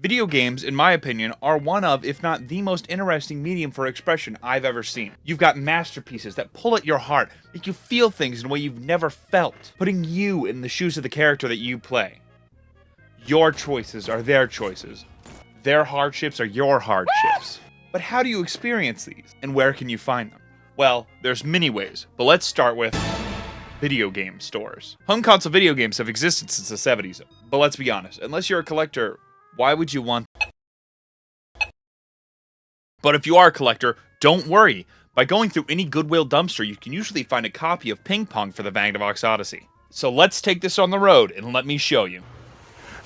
Video games, in my opinion, are one of, if not the most interesting medium for expression I've ever seen. You've got masterpieces that pull at your heart, make you feel things in a way you've never felt, putting you in the shoes of the character that you play. Your choices are their choices. Their hardships are your hardships. But how do you experience these, and where can you find them? Well, there's many ways, but let's start with video game stores. Home console video games have existed since the 70s, but let's be honest, unless you're a collector, why would you want? But if you are a collector, don't worry. By going through any Goodwill dumpster, you can usually find a copy of Ping Pong for the Magnavox Odyssey. So let's take this on the road and let me show you.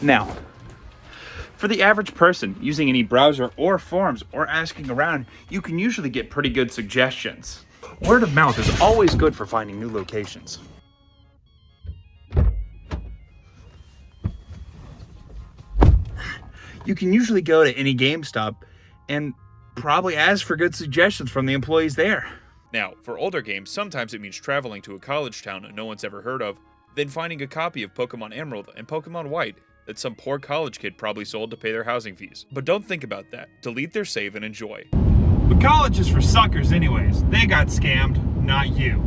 Now, for the average person using any browser or forums or asking around, you can usually get pretty good suggestions. Word of mouth is always good for finding new locations. You can usually go to any GameStop and probably ask for good suggestions from the employees there. Now, for older games, sometimes it means traveling to a college town that no one's ever heard of, then finding a copy of Pokemon Emerald and Pokemon White that some poor college kid probably sold to pay their housing fees. But don't think about that. Delete their save and enjoy. But college is for suckers anyways. They got scammed, not you.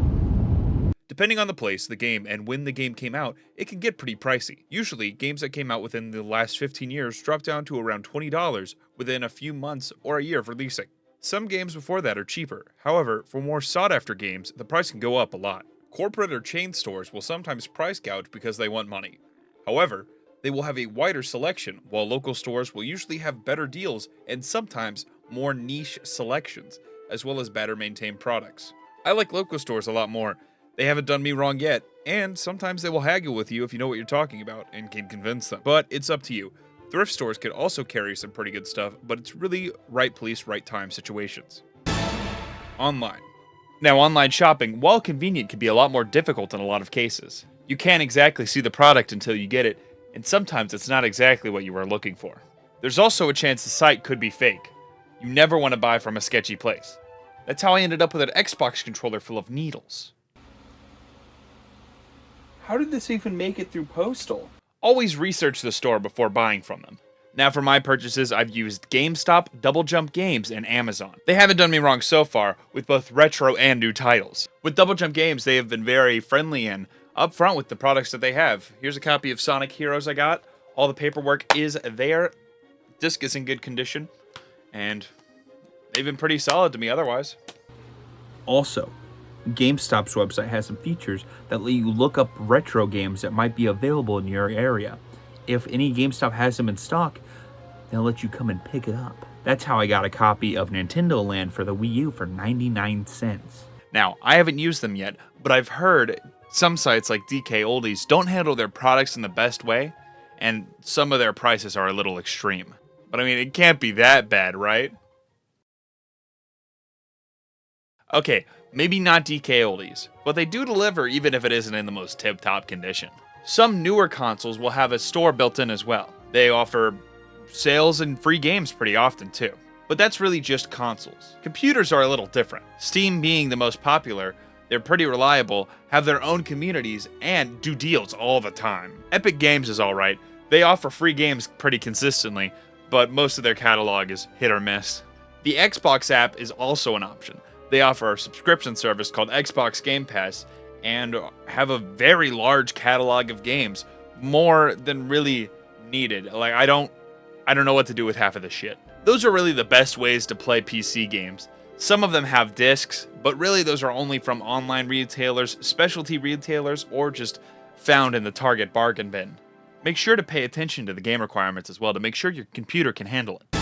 Depending on the place, the game, and when the game came out, it can get pretty pricey. Usually, games that came out within the last 15 years drop down to around $20 within a few months or a year of releasing. Some games before that are cheaper. However, for more sought-after games, the price can go up a lot. Corporate or chain stores will sometimes price gouge because they want money. However, they will have a wider selection, while local stores will usually have better deals and sometimes more niche selections, as well as better maintained products. I like local stores a lot more. They haven't done me wrong yet, and sometimes they will haggle with you if you know what you're talking about and can convince them. But it's up to you. Thrift stores could also carry some pretty good stuff, but it's really right place, right time situations. Online. Now, online shopping, while convenient, can be a lot more difficult in a lot of cases. You can't exactly see the product until you get it, and sometimes it's not exactly what you were looking for. There's also a chance the site could be fake. You never want to buy from a sketchy place. That's how I ended up with an Xbox controller full of needles. How did this even make it through Postal? Always research the store before buying from them. Now for my purchases, I've used GameStop, Double Jump Games, and Amazon. They haven't done me wrong so far with both retro and new titles. With Double Jump Games, they have been very friendly and upfront with the products that they have. Here's a copy of Sonic Heroes I got. All the paperwork is there. Disc is in good condition. And they've been pretty solid to me otherwise. Also, GameStop's website has some features that let you look up retro games that might be available in your area. If any GameStop has them in stock, they'll let you come and pick it up. That's how I got a copy of Nintendo Land for the Wii U for 99 cents. Now, I haven't used them yet, but I've heard some sites like DK Oldies don't handle their products in the best way, and some of their prices are a little extreme. But I mean, it can't be that bad, right? Okay, maybe not DK Oldies, but they do deliver even if it isn't in the most tip-top condition. Some newer consoles will have a store built in as well. They offer sales and free games pretty often too. But that's really just consoles. Computers are a little different. Steam being the most popular, they're pretty reliable, have their own communities, and do deals all the time. Epic Games is alright. They offer free games pretty consistently, but most of their catalog is hit or miss. The Xbox app is also an option. They offer a subscription service called Xbox Game Pass and have a very large catalog of games, more than really needed. Like I don't know what to do with half of this shit. Those are really the best ways to play PC games. Some of them have discs, but really those are only from online retailers, specialty retailers, or just found in the Target bargain bin. Make sure to pay attention to the game requirements as well to make sure your computer can handle it.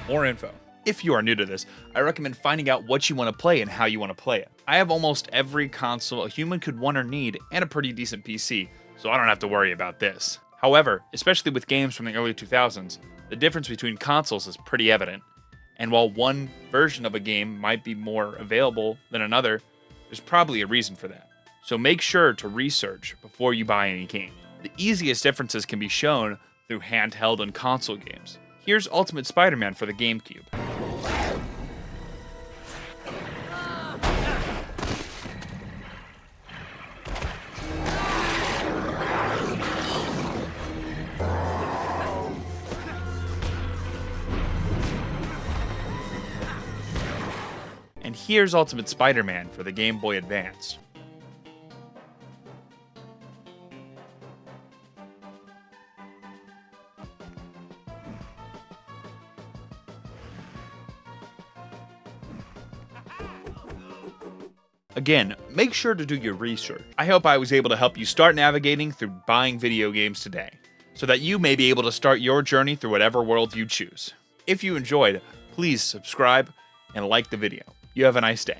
More info. If you are new to this, I recommend finding out what you want to play and how you want to play it. I have almost every console a human could want or need and a pretty decent PC, so I don't have to worry about this. However, especially with games from the early 2000s, the difference between consoles is pretty evident. And while one version of a game might be more available than another, there's probably a reason for that. So make sure to research before you buy any game. The easiest differences can be shown through handheld and console games. Here's Ultimate Spider-Man for the GameCube. And here's Ultimate Spider-Man for the Game Boy Advance. Again, make sure to do your research. I hope I was able to help you start navigating through buying video games today, so that you may be able to start your journey through whatever world you choose. If you enjoyed, please subscribe and like the video. You have a nice day.